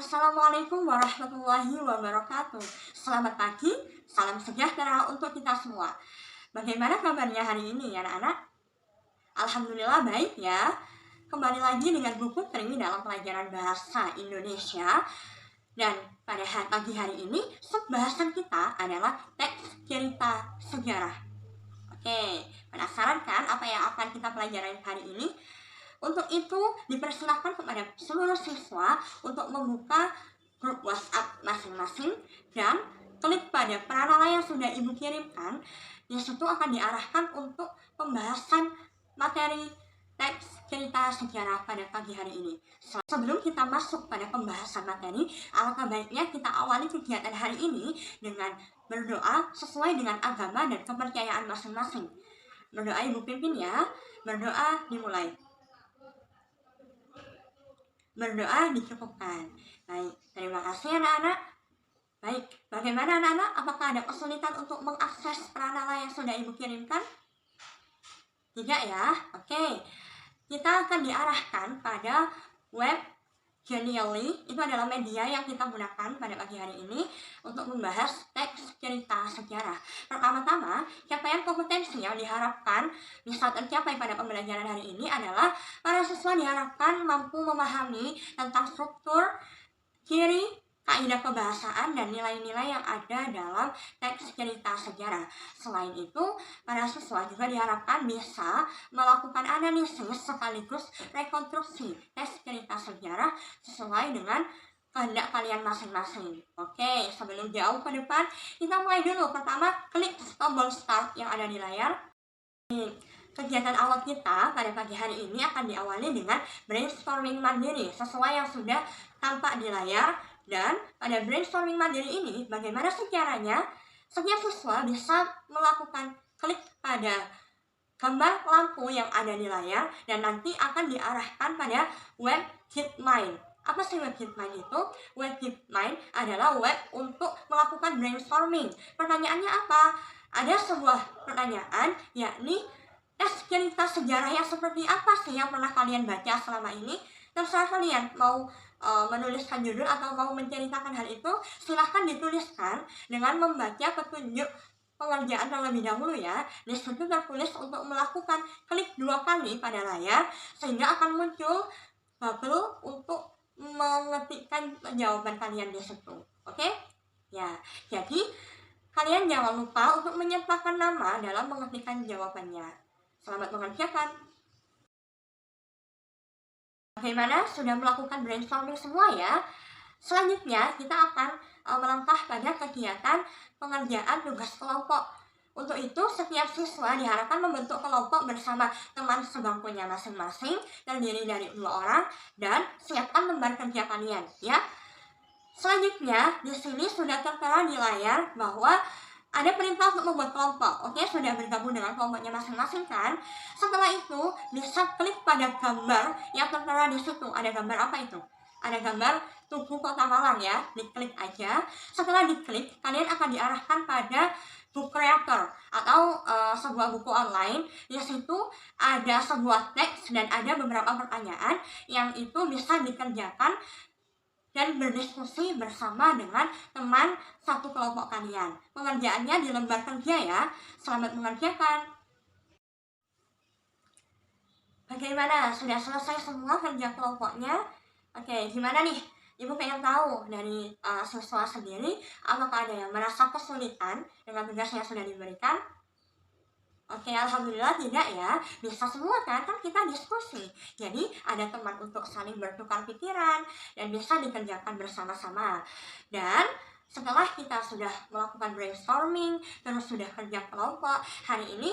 Assalamualaikum warahmatullahi wabarakatuh. Selamat pagi, salam sejahtera untuk kita semua. Bagaimana kabarnya hari ini ya anak-anak? Alhamdulillah baik ya. Kembali lagi dengan buku Tri dalam pelajaran bahasa Indonesia. Dan pada pagi hari ini, bahasan kita adalah teks cerita sejarah. Oke, penasaran kan apa yang akan kita pelajari hari ini? Untuk itu, dipersilakan kepada seluruh siswa untuk membuka grup WhatsApp masing-masing dan klik pada peranala yang sudah Ibu kirimkan. Di situ akan diarahkan untuk pembahasan materi teks cerita sejarah pada pagi hari ini. Sebelum kita masuk pada pembahasan materi, alangkah baiknya kita awali kegiatan hari ini dengan berdoa sesuai dengan agama dan kepercayaan masing-masing. Berdoa Ibu pimpin ya. Berdoa dimulai. Berdoa dicukupkan. Baik, terima kasih anak-anak. Baik, bagaimana anak-anak? Apakah ada kesulitan untuk mengakses peranala yang sudah Ibu kirimkan? Tidak ya? Oke. Kita akan diarahkan pada web Genially. Itu adalah media yang kita gunakan pada pagi hari ini untuk membahas teks cerita sejarah. Pertama-tama, capaian kompetensi yang diharapkan bisa tercapai pada pembelajaran hari ini adalah para siswa diharapkan mampu memahami tentang struktur, ciri, kaidah kebahasaan, dan nilai-nilai yang ada dalam teks cerita sejarah. Selain itu, para siswa juga diharapkan bisa melakukan analisis sekaligus rekonstruksi teks cerita sejarah sesuai dengan kehendak kalian masing-masing. Oke, sebelum jauh ke depan, kita mulai dulu. Pertama, klik tombol start yang ada di layar. Kegiatan awal kita pada pagi hari ini akan diawali dengan brainstorming mandiri sesuai yang sudah tampak di layar. Dan pada brainstorming mandiri ini, bagaimana sih caranya? Setiap siswa bisa melakukan klik pada gambar lampu yang ada di layar dan nanti akan diarahkan pada web Hitmind. Apa sih web Hitmind itu? Web Hitmind adalah web untuk melakukan brainstorming. Pertanyaannya apa? Ada sebuah pertanyaan, yakni teks cerita sejarah yang seperti apa sih yang pernah kalian baca selama ini? Terserah kalian mau menuliskan judul atau mau menceritakan hal itu, silahkan dituliskan dengan membaca petunjuk pengerjaan terlebih dahulu ya. Di situ tertulis untuk melakukan klik 2 kali pada layar sehingga akan muncul bubble untuk mengetikkan jawaban kalian di situ. Oke? Ya, jadi kalian jangan lupa untuk menyertakan nama dalam mengetikkan jawabannya. Selamat mengerjakan. Bagaimana? Sudah melakukan brainstorming semua ya? Selanjutnya kita akan melangkah pada kegiatan pengerjaan tugas kelompok. Untuk itu, setiap siswa diharapkan membentuk kelompok bersama teman sebangkunya masing-masing, terdiri dari 2 orang, dan siapkan lembar kerja kalian ya. Selanjutnya, di sini sudah tertera di layar bahwa ada perintah untuk membuat kelompok. Oke, sudah bergabung dengan kelompoknya masing-masing kan? Setelah itu, bisa klik pada gambar yang tertera di situ. Ada gambar apa itu? Ada gambar Tugu Kota Malang ya. Diklik aja. Setelah diklik, kalian akan diarahkan pada Book Creator atau sebuah buku online. Di situ ada sebuah teks dan ada beberapa pertanyaan yang itu bisa dikerjakan dan berdiskusi bersama dengan teman satu kelompok kalian. Pengerjaannya di lembar kerja ya. Selamat mengerjakan. Bagaimana? Sudah selesai semua kerja kelompoknya? Oke, gimana nih? Ibu pengen tahu dari siswa sendiri, apakah ada yang merasa kesulitan dengan tugas yang sudah diberikan? Oke, alhamdulillah tidak ya. Bisa semua kan kita diskusi. Jadi ada teman untuk saling bertukar pikiran dan bisa dikerjakan bersama-sama. Dan setelah kita sudah melakukan brainstorming, terus sudah kerja kelompok, hari ini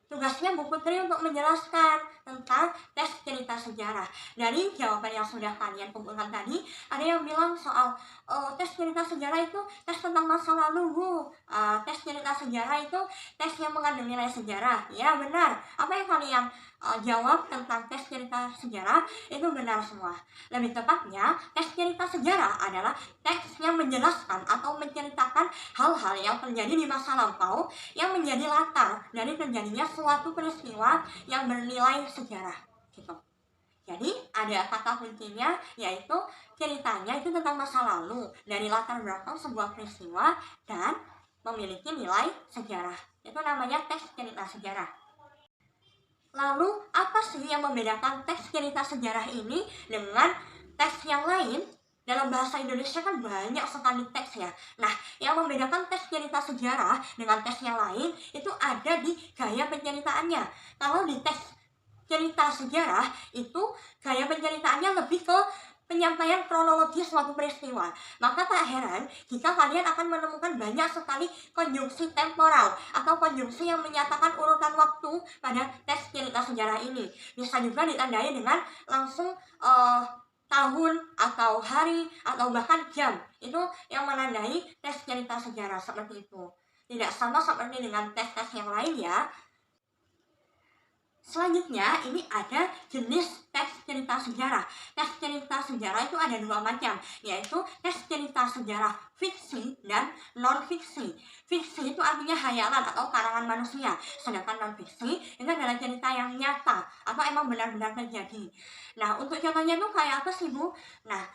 tugasnya Bu Putri untuk menjelaskan tentang tes cerita sejarah. Dari jawaban yang sudah kalian kumpulkan tadi, ada yang bilang soal tes cerita sejarah itu tes tentang masa lalu, Bu. Tes cerita sejarah itu tes yang mengandung nilai sejarah. Ya, benar. Apa yang kalian jawab tentang tes cerita sejarah itu benar semua. Lebih tepatnya, tes cerita sejarah adalah teks yang menjelaskan atau menceritakan hal-hal yang terjadi di masa lampau yang menjadi latar dari terjadinya suatu peristiwa yang bernilai sejarah gitu. Jadi ada kata kuncinya, yaitu ceritanya itu tentang masa lalu dari latar belakang sebuah peristiwa dan memiliki nilai sejarah. Itu namanya teks cerita sejarah. Lalu apa sih yang membedakan teks cerita sejarah ini dengan teks yang lain? Dalam bahasa Indonesia kan banyak sekali teks ya. Nah, yang membedakan teks cerita sejarah dengan teks yang lain itu ada di gaya penceritaannya. Kalau di teks cerita sejarah itu gaya penceritaannya lebih ke penyampaian kronologis suatu peristiwa. Maka tak heran jika kalian akan menemukan banyak sekali konjungsi temporal atau konjungsi yang menyatakan urutan waktu pada teks cerita sejarah ini. Bisa juga ditandai dengan langsung tahun atau hari atau bahkan jam. Itu yang menandai teks cerita sejarah seperti itu. Tidak sama seperti dengan tes-tes yang lain ya. Selanjutnya, ini ada jenis teks cerita sejarah. Teks cerita sejarah itu ada dua macam, yaitu teks cerita sejarah fiksi dan non-fiksi. Fiksi itu artinya hayalan atau karangan manusia, sedangkan non-fiksi itu adalah cerita yang nyata atau emang benar-benar terjadi. Nah, untuk contohnya itu kayak apa sih, Bu? Nah,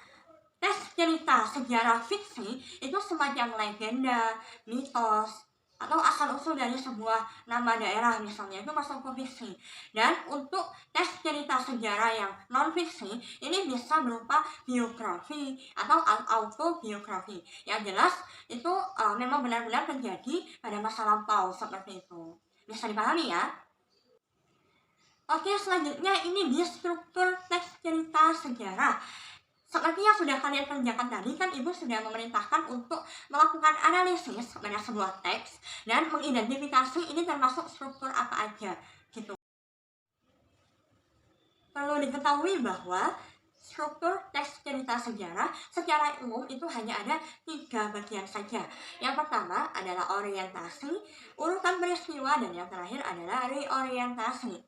teks cerita sejarah fiksi itu semacam legenda, mitos, atau asal-usul dari sebuah nama daerah misalnya, itu masuk ke fiksi. Dan untuk teks cerita sejarah yang non-fiksi, ini bisa berupa biografi atau autobiografi. Yang jelas itu memang benar-benar terjadi pada masa lampau seperti itu. Bisa dipahami ya? Oke, selanjutnya ini di struktur teks cerita sejarah. Seperti yang sudah kalian kerjakan tadi, kan Ibu sudah memerintahkan untuk melakukan analisis pada sebuah teks dan mengidentifikasi ini termasuk struktur apa aja, gitu. Perlu diketahui bahwa struktur teks cerita sejarah secara umum itu hanya ada 3 bagian saja. Yang pertama adalah orientasi, urutan peristiwa, dan yang terakhir adalah reorientasi.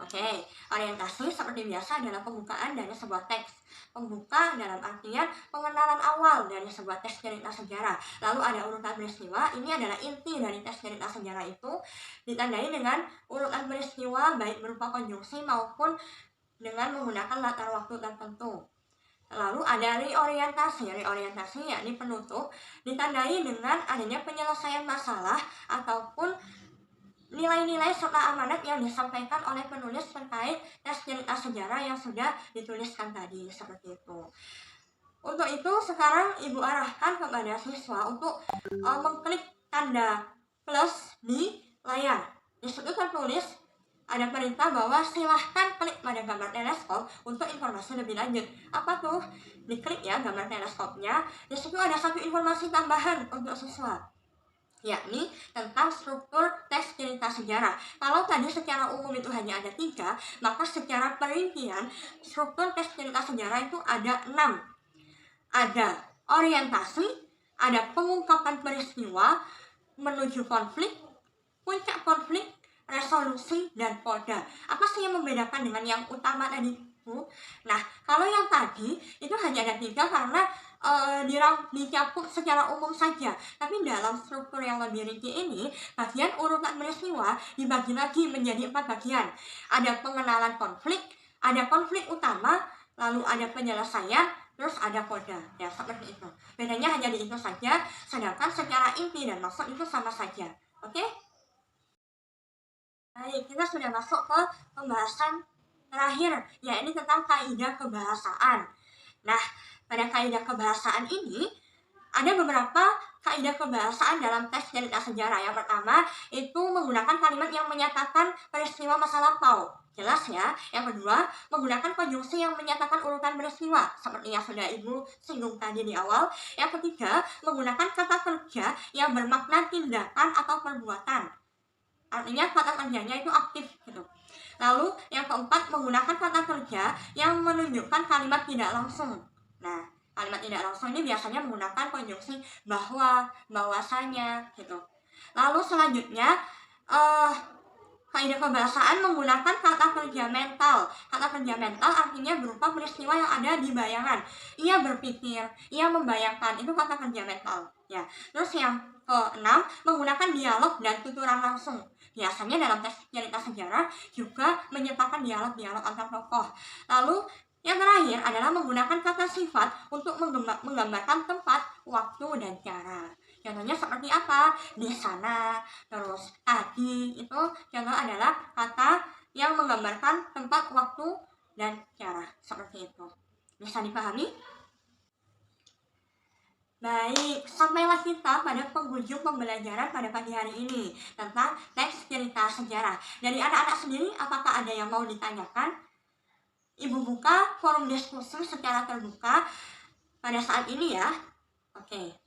Oke, orientasi seperti biasa adalah pembukaan dari sebuah teks. Pembuka dalam artian pengenalan awal dari sebuah teks cerita sejarah. Lalu ada urutan peristiwa, ini adalah inti dari teks cerita sejarah itu, ditandai dengan urutan peristiwa baik berupa konjungsi maupun dengan menggunakan latar waktu tertentu. Lalu ada reorientasi yakni penutup, ditandai dengan adanya penyelesaian masalah ataupun nilai-nilai serta amanat yang disampaikan oleh penulis terkait teks cerita sejarah yang sudah dituliskan tadi, seperti itu. Untuk itu sekarang Ibu arahkan kepada siswa untuk mengklik tanda plus di layar. Di situ tertulis ada perintah bahwa silahkan klik pada gambar teleskop untuk informasi lebih lanjut. Apa tuh? Diklik ya gambar teleskopnya. Di situ ada satu informasi tambahan untuk siswa, yakni tentang struktur teks cerita sejarah. Kalau tadi secara umum itu hanya ada 3, maka secara perincian struktur teks cerita sejarah itu ada 6. Ada orientasi, ada pengungkapan peristiwa, menuju konflik, puncak konflik, resolusi, dan poda. Apa sih yang membedakan dengan yang utama tadi, Bu? Nah, kalau yang tadi itu hanya ada 3 karena dicakup secara umum saja. Tapi dalam struktur yang lebih rinci ini, bagian urutan peristiwa dibagi lagi menjadi 4 bagian. Ada pengenalan konflik, ada konflik utama, lalu ada penyelesaian, terus ada koda. Ya, seperti itu. Bedanya hanya di itu saja, sedangkan secara inti dan maksud itu sama saja. Oke? Baik, kita sudah masuk ke pembahasan terakhir, yaitu tentang kaidah kebahasaan. Nah, pada kaidah kebahasaan ini ada beberapa kaidah kebahasaan dalam teks cerita sejarah. Yang pertama itu menggunakan kalimat yang menyatakan peristiwa masa lampau. Jelas ya. Yang kedua, menggunakan konjungsi yang menyatakan urutan peristiwa, seperti yang sudah Ibu singgung tadi di awal. Yang ketiga, menggunakan kata kerja yang bermakna tindakan atau perbuatan. Artinya kata kerjanya itu aktif gitu. Lalu yang keempat, menggunakan kata kerja yang menunjukkan kalimat tidak langsung. Nah, kalimat tidak langsung ini biasanya menggunakan konjungsi bahwa, bahwasanya gitu. Lalu selanjutnya kaidah kebahasaan menggunakan kata kerja mental. Kata kerja mental artinya berupa peristiwa yang ada di bayangan. Ia berpikir, ia membayangkan, itu kata kerja mental. Ya. Terus yang ke-6, menggunakan dialog dan tuturan langsung. Biasanya dalam teks cerita sejarah juga menyertakan dialog-dialog antar tokoh. Lalu yang terakhir adalah menggunakan kata sifat untuk menggambarkan tempat, waktu, dan cara. Contohnya seperti apa? Di sana, terus tadi, itu contoh adalah kata yang menggambarkan tempat, waktu, dan cara. Seperti itu. Bisa dipahami? Baik, sampailah kita pada penghujung pembelajaran pada pagi hari ini tentang teks cerita sejarah. Dari anak-anak sendiri, apakah ada yang mau ditanyakan? Ibu buka forum diskusi secara terbuka pada saat ini ya. Oke.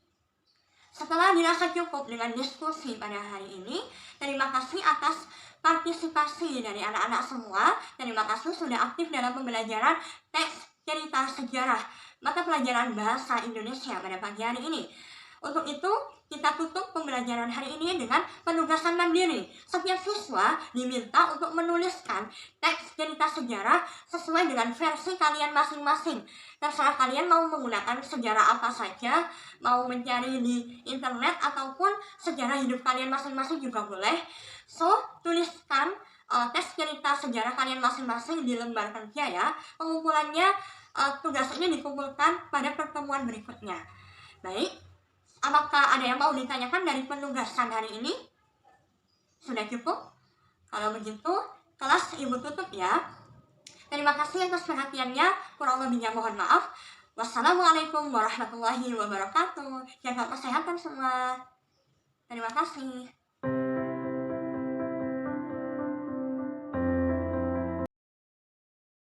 Setelah dirasa cukup dengan diskusi pada hari ini, terima kasih atas partisipasi dari anak-anak semua. Terima kasih sudah aktif dalam pembelajaran teks cerita sejarah mata pelajaran bahasa Indonesia pada pagi hari ini. Untuk itu, kita tutup pembelajaran hari ini dengan penugasan mandiri. Setiap siswa diminta untuk menuliskan teks cerita sejarah sesuai dengan versi kalian masing-masing. Terserah kalian mau menggunakan sejarah apa saja, mau mencari di internet ataupun sejarah hidup kalian masing-masing juga boleh. So, tuliskan teks cerita sejarah kalian masing-masing di lembar kerja ya. Pengumpulannya tugas ini dikumpulkan pada pertemuan berikutnya. Baik, apakah ada yang mau ditanyakan dari penugasan hari ini? Sudah cukup? Kalau begitu, kelas Ibu tutup ya. Terima kasih atas perhatiannya. Kurang lebihnya mohon maaf. Wassalamualaikum warahmatullahi wabarakatuh. Jaga kesehatan semua. Terima kasih.